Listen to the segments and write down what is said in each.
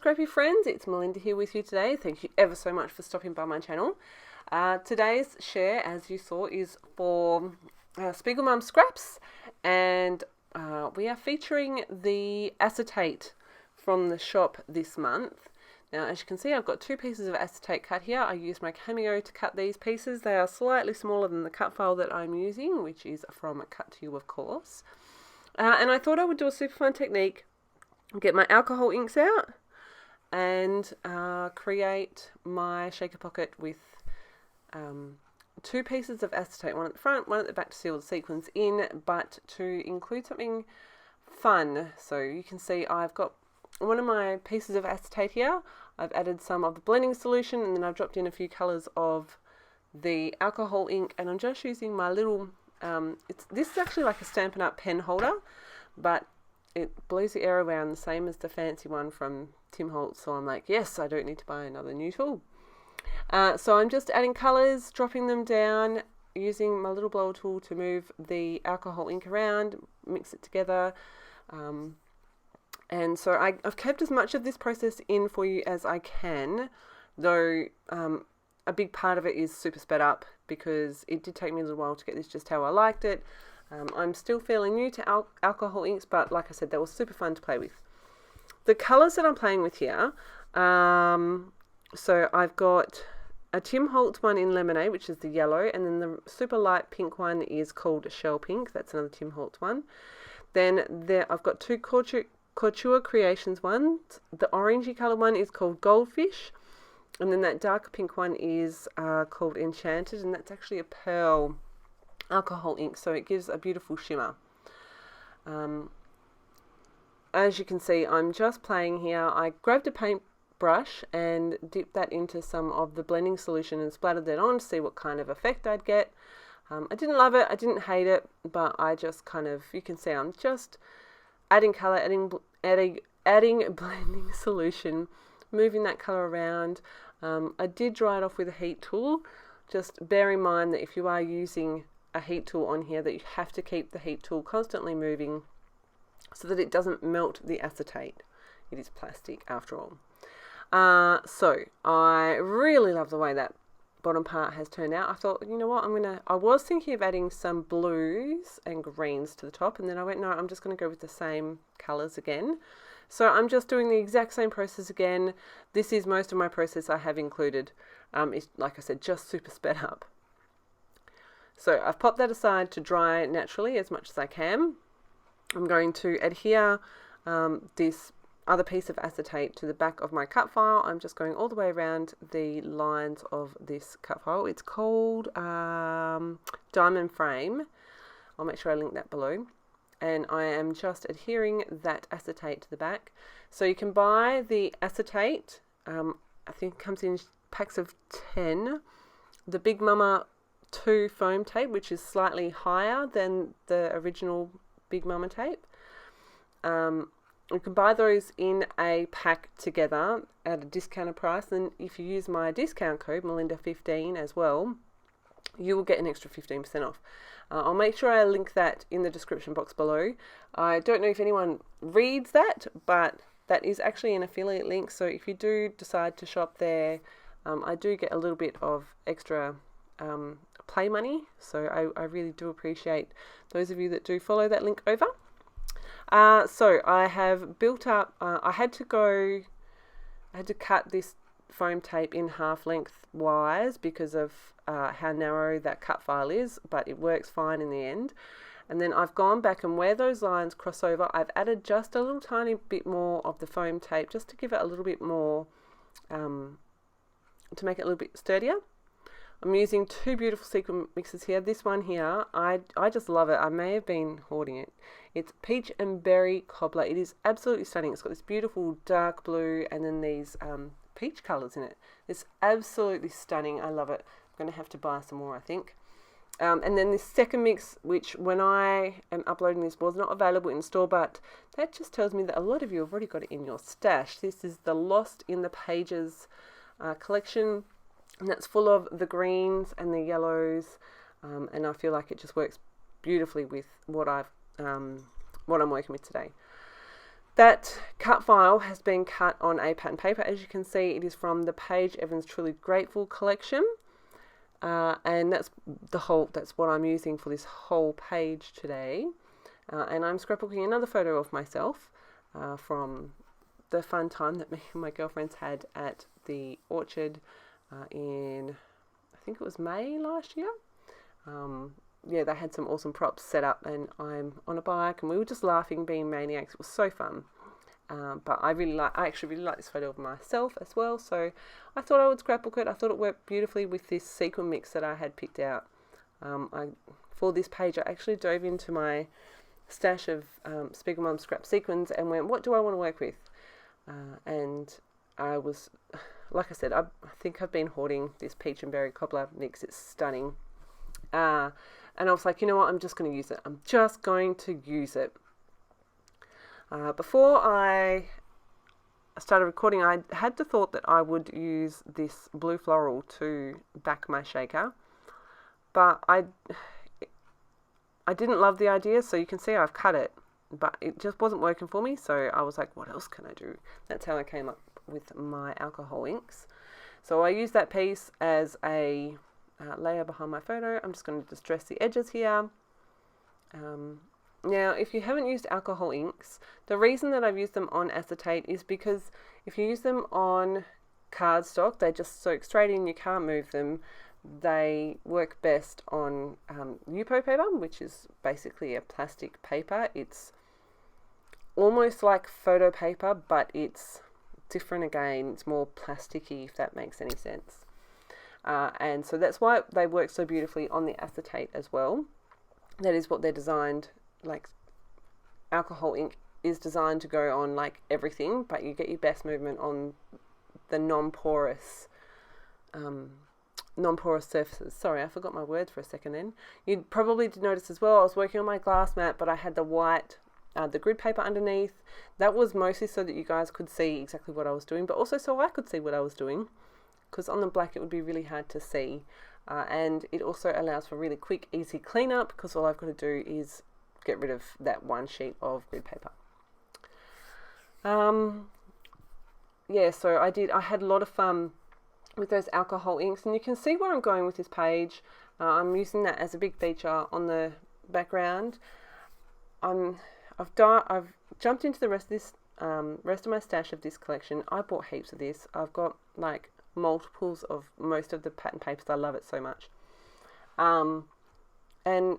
Scrappy friends, it's Melinda here with you today. Thank you ever so much for stopping by my channel. Today's share, as you saw, is for SpiegelMom scraps, and we are featuring the acetate from the shop this month. Now, as you can see, I've got two pieces of acetate cut here. I used my Cameo to cut these pieces. They are slightly smaller than the cut file that I'm using, which is from Cut To You, of course. And I thought I would do a super fun technique, get my alcohol inks out, and create my shaker pocket with two pieces of acetate, one at the front, one at the back to seal the sequins in, but to include something fun. So you can see I've got one of my pieces of acetate here. I've added some of the blending solution, and then I've dropped in a few colours of the alcohol ink, and I'm just using my little, this is actually like a Stampin' Up pen holder, but it blows the air around the same as the fancy one from Tim Holtz, so I'm like, yes, I don't need to buy another new tool. So I'm just adding colours, dropping them down, using my little blower tool to move the alcohol ink around, mix it together. And so I've kept as much of this process in for you as I can, though a big part of it is super sped up because it did take me a little while to get this just how I liked it. I'm still fairly new to alcohol inks, but like I said, that was super fun to play with. The colours that I'm playing with here, so I've got a Tim Holtz one in Lemonade, which is the yellow, and then the super light pink one is called Shell Pink. That's another Tim Holtz one. Then I've got two Couture Creations ones. The orangey colour one is called Goldfish, and then that darker pink one is called Enchanted, and that's actually a pearl alcohol ink, so it gives a beautiful shimmer. As you can see, I'm just playing here. I grabbed a paintbrush and dipped that into some of the blending solution and splattered that on to see what kind of effect I'd get. I didn't love it, I didn't hate it, but I just kind of, you can see I'm just adding colour, adding blending solution, moving that colour around. I did dry it off with a heat tool. Just bear in mind that if you are using a heat tool on here, that you have to keep the heat tool constantly moving so that it doesn't melt the acetate. It is plastic after all. So I really love the way that bottom part has turned out. I thought, you know what, I was thinking of adding some blues and greens to the top, and then I went, no, I'm just going to go with the same colours again. So I'm just doing the exact same process again. This is most of my process I have included. It's, like I said, just super sped up. So I've popped that aside to dry naturally as much as I can. I'm going to adhere this other piece of acetate to the back of my cut file. I'm just going all the way around the lines of this cut file. It's called Diamond Frame. I'll make sure I link that below. And I am just adhering that acetate to the back. So you can buy the acetate, I think it comes in packs of 10. The Big Mama 2 foam tape, which is slightly higher than the original Big Mama tape. You can buy those in a pack together at a discounted price, and if you use my discount code Melinda15 as well, you will get an extra 15% off. I'll make sure I link that in the description box below. I don't know if anyone reads that, but that is actually an affiliate link, so if you do decide to shop there, I do get a little bit of extra play money, so I really do appreciate those of you that do follow that link over. So I have built up, I had to cut this foam tape in half lengthwise because of how narrow that cut file is, but it works fine in the end. And then I've gone back, and where those lines cross over, I've added just a little tiny bit more of the foam tape just to give it a little bit more, to make it a little bit sturdier. I'm using two beautiful sequin mixes here. This one here, I just love it. I may have been hoarding it. It's Peach and Berry Cobbler. It is absolutely stunning. It's got this beautiful dark blue and then these peach colours in it. It's absolutely stunning. I love it. I'm going to have to buy some more, I think. And then this second mix, which when I am uploading this was not available in store, but that just tells me that a lot of you have already got it in your stash. This is the Lost in the Pages collection. And that's full of the greens and the yellows, and I feel like it just works beautifully with what I'm working with today. That cut file has been cut on a pattern paper. As you can see, it is from the Paige Evans Truly Grateful collection. And that's what I'm using for this whole page today. And I'm scrapbooking another photo of myself from the fun time that me and my girlfriends had at the orchard in, I think it was May last year. Yeah, they had some awesome props set up, and I'm on a bike, and we were just laughing, being maniacs. It was so fun. But I actually really like this photo of myself as well, so I thought I would scrapbook it. I thought it worked beautifully with this sequin mix that I had picked out. For this page, I actually dove into my stash of SpiegelMom scrap sequins and went, what do I want to work with? And I was, like I said, I think I've been hoarding this peach and berry cobbler mix. It's stunning. And I was like, you know what, I'm just going to use it. I'm just going to use it. Before I started recording, I had the thought that I would use this blue floral to back my shaker. But I didn't love the idea, so you can see I've cut it. But it just wasn't working for me, so I was like, what else can I do? That's how I came up with my alcohol inks. So I used that piece as a layer behind my photo. I'm just going to distress the edges here. Now, if you haven't used alcohol inks, the reason that I've used them on acetate is because if you use them on cardstock, they just soak straight in, you can't move them. They work best on Yupo paper, which is basically a plastic paper. It's almost like photo paper, but it's different again. It's more plasticky, if that makes any sense. And so that's why they work so beautifully on the acetate as well. That is what they're designed, like alcohol ink is designed to go on like everything, but you get your best movement on the non-porous surfaces. Sorry, I forgot my words for a second then. You probably did notice as well, I was working on my glass mat, but I had the white, the grid paper underneath. That was mostly so that you guys could see exactly what I was doing, but also so I could see what I was doing, because on the black it would be really hard to see. And it also allows for really quick, easy cleanup, because all I've got to do is get rid of that one sheet of grid paper. Yeah, so I had a lot of fun with those alcohol inks, and you can see where I'm going with this page. I'm using that as a big feature on the background. I've jumped into the rest of my stash of this collection. I bought heaps of this. I've got like multiples of most of the pattern papers. I love it so much. And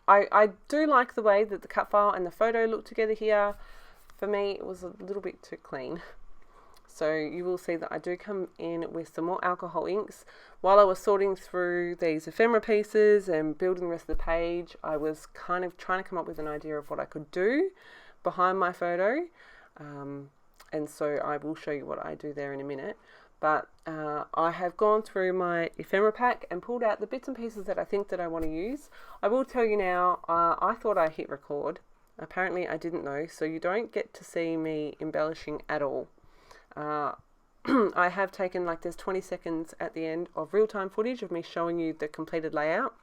I do like the way that the cut file and the photo look together here. For me, it was a little bit too clean. So you will see that I do come in with some more alcohol inks. While I was sorting through these ephemera pieces and building the rest of the page, I was kind of trying to come up with an idea of what I could do behind my photo. And so I will show you what I do there in a minute. But I have gone through my ephemera pack and pulled out the bits and pieces that I think that I want to use. I will tell you now, I thought I hit record. Apparently I didn't know, so you don't get to see me embellishing at all. I have taken, like, there's 20 seconds at the end of real-time footage of me showing you the completed layout.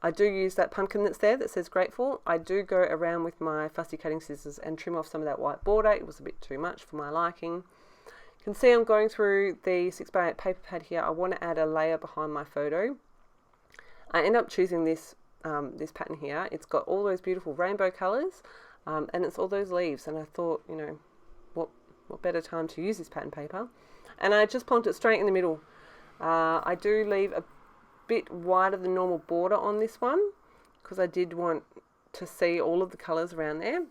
I do use that pumpkin that's there that says grateful. I do go around with my fussy cutting scissors and trim off some of that white border. It was a bit too much for my liking. You can see I'm going through the 6x8 paper pad here. I want to add a layer behind my photo. I end up choosing this this pattern here. It's got all those beautiful rainbow colours, and it's all those leaves, and I thought, you know, what better time to use this pattern paper. And I just plonked it straight in the middle. I do leave a bit wider than normal border on this one, because I did want to see all of the colours around there.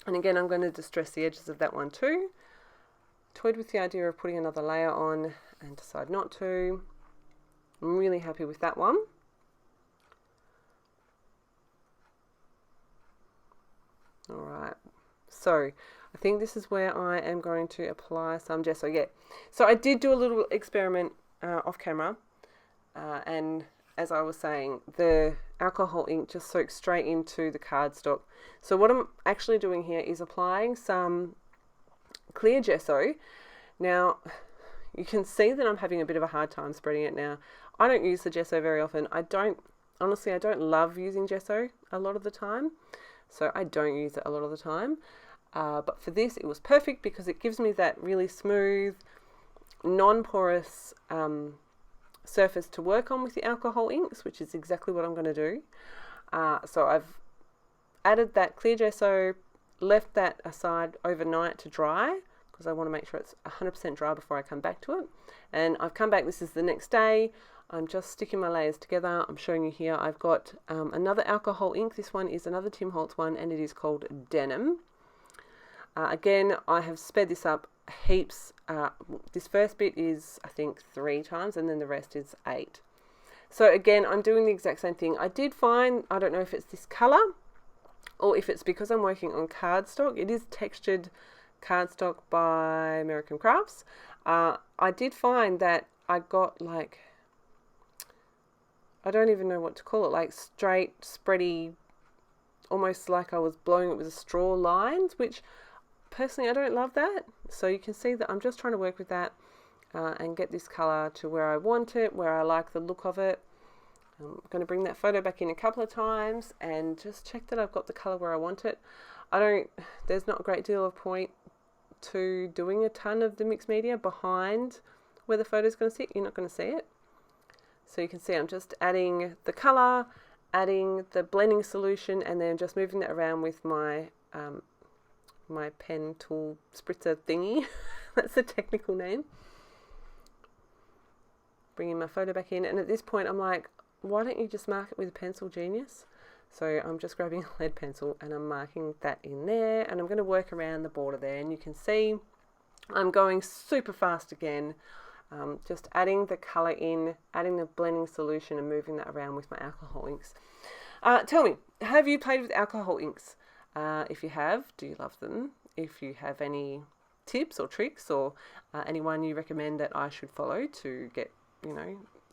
And again, I'm going to distress the edges of that one too. Toyed with the idea of putting another layer on and decide not to. I'm really happy with that one. Alright, so I think this is where I am going to apply some gesso. Yeah, so I did do a little experiment off camera, and as I was saying, the alcohol ink just soaks straight into the cardstock. So what I'm actually doing here is applying some clear gesso. Now, you can see that I'm having a bit of a hard time spreading it now. I don't use the gesso very often. Honestly, I don't love using gesso a lot of the time. so I don't use it a lot of the time. But for this, it was perfect because it gives me that really smooth, non-porous surface to work on with the alcohol inks, which is exactly what I'm going to do. So I've added that clear gesso, left that aside overnight to dry because I want to make sure it's 100% dry before I come back to it. And I've come back, this is the next day. I'm just sticking my layers together. I'm showing you here. I've got another alcohol ink. This one is another Tim Holtz one, and it is called Denim. Again, I have sped this up heaps. This first bit is, I think, 3 times, and then the rest is 8. So again, I'm doing the exact same thing. I did find, I don't know if it's this color or if it's because I'm working on cardstock. It is textured cardstock by American Crafts. I did find that I got like, I don't even know what to call it, like straight, spready, almost like I was blowing it with straw lines, which personally I don't love that. So you can see that I'm just trying to work with that and get this color to where I want it, where I like the look of it. I'm going to bring that photo back in a couple of times and just check that I've got the color where I want it. There's not a great deal of point to doing a ton of the mixed media behind where the photo is going to sit. You're not going to see it. So you can see I'm just adding the color, adding the blending solution, and then just moving that around with my my pen tool spritzer thingy. That's the technical name. Bringing my photo back in, and at this point I'm like, why don't you just mark it with a pencil, genius? So I'm just grabbing a lead pencil and I'm marking that in there, and I'm going to work around the border there, and you can see I'm going super fast again, just adding the color in, adding the blending solution, and moving that around with my alcohol inks. Tell me, have you played with alcohol inks? If you have, do you love them? If you have any tips or tricks or anyone you recommend that I should follow to get,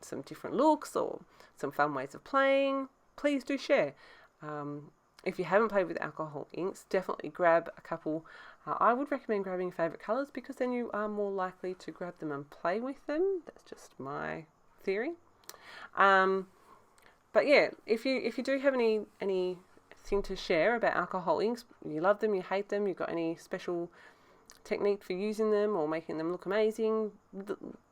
some different looks or some fun ways of playing, please do share. If you haven't played with alcohol inks, definitely grab a couple. I would recommend grabbing favorite colors because then you are more likely to grab them and play with them. That's just my theory. But yeah, if you do have anything to share about alcohol inks, you love them, you hate them, you've got any special technique for using them or making them look amazing,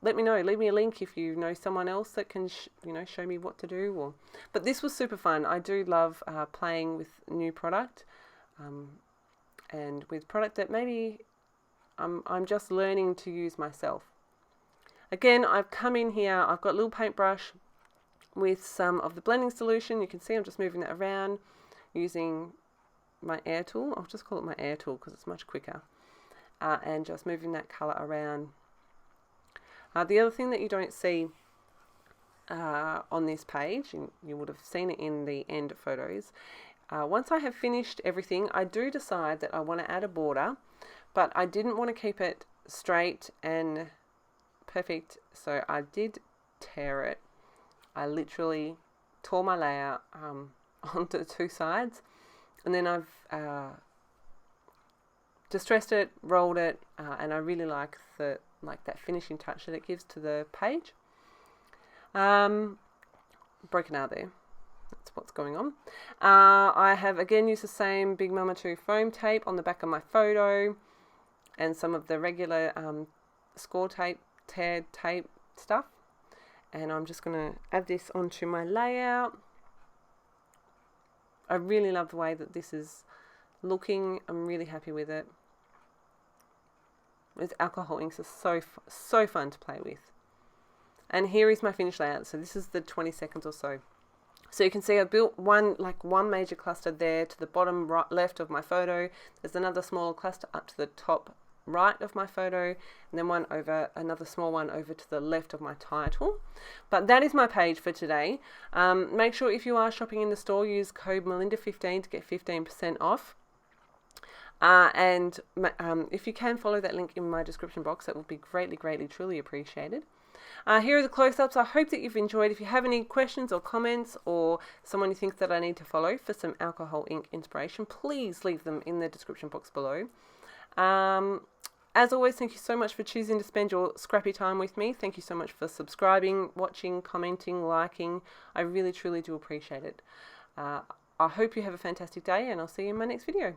let me know. Leave me a link if you know someone else that can show me what to do. But this was super fun. I do love playing with new product, and with product that maybe I'm just learning to use myself. Again, I've come in here, I've got a little paintbrush with some of the blending solution. You can see I'm just moving that around using my air tool. I'll just call it my air tool because it's much quicker. And just moving that color around. The other thing that you don't see on this page, you would have seen it in the end photos, once I have finished everything, I do decide that I want to add a border, but I didn't want to keep it straight and perfect, so I did tear it. I literally tore my layer onto the 2 sides, and then I've distressed it, rolled it, and I really like that finishing touch that it gives to the page. Broken out there. That's what's going on. I have again used the same Big Mama 2 foam tape on the back of my photo, and some of the regular score tape, tear tape stuff. And I'm just going to add this onto my layout. I really love the way that this is looking. I'm really happy with it. With alcohol inks are so fun to play with. And here is my finished layout. So this is the 20 seconds or so. So you can see I built one major cluster there to the bottom right left of my photo. There's another small cluster up to the top right of my photo, and then another small one over to the left of my title. But that is my page for today. Make sure if you are shopping in the store, use code Melinda15 to get 15% off. And if you can follow that link in my description box, that would be greatly, truly appreciated. Here are the close-ups. I hope that you've enjoyed. If you have any questions or comments, or someone you think that I need to follow for some alcohol ink inspiration, please leave them in the description box below. As always, thank you so much for choosing to spend your scrappy time with me. Thank you so much for subscribing, watching, commenting, liking. I really, truly do appreciate it. I hope you have a fantastic day, and I'll see you in my next video.